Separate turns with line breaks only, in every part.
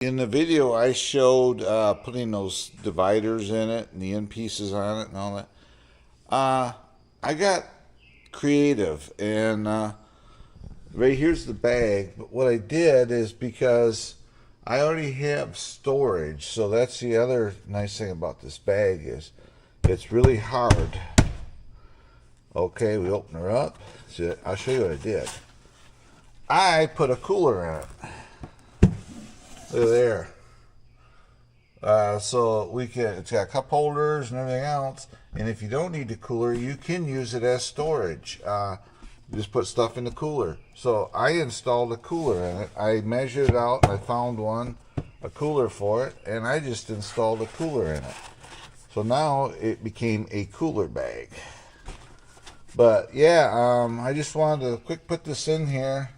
In the video, I showed putting those dividers in it and the end pieces on it and all that. I got creative, and right here's the bag. But what I did is, because I already have storage, so that's the other nice thing about this bag, is it's really hard. Okay, we open her up. So I'll show you what I did. I put a cooler in it. Look there. So we can, it's got cup holders and everything else. And if you don't need the cooler, you can use it as storage. Just put stuff in the cooler. So I installed a cooler in it. I measured it out and I found a cooler for it, and I just installed a cooler in it. So now it became a cooler bag. But yeah, I just wanted to quick put this in here.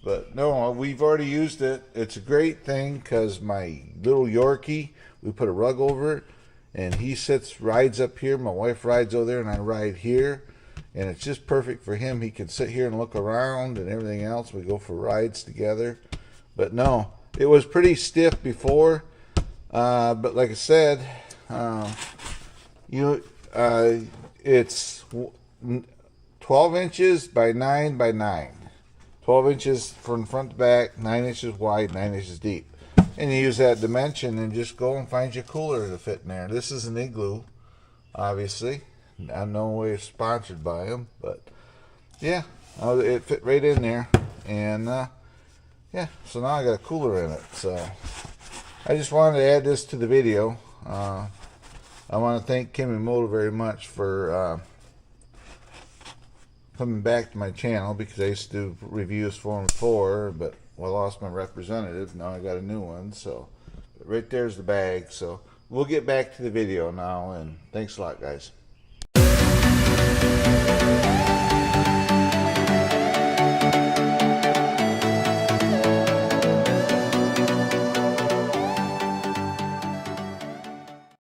But no, we've already used it. It's a great thing because my little Yorkie, we put a rug over it, and he rides up here. My wife rides over there, and I ride here. And it's just perfect for him. He can sit here and look around and everything else. We go for rides together. But no, it was pretty stiff before. But like I said, it's 12 inches by 9 by 9. 12 inches from front to back, 9 inches wide, 9 inches deep. And you use that dimension and just go and find your cooler to fit in there. This is an Igloo, obviously. I'm no way sponsored by them, but yeah, it fit right in there. And yeah, so now I got a cooler in it. So I just wanted to add this to the video. I want to thank Kimimoto very much for coming back to my channel, because I used to do reviews for him before, but I lost my representative. Now I got a new one. So right there's the bag. So we'll get back to the video now, and thanks a lot, guys.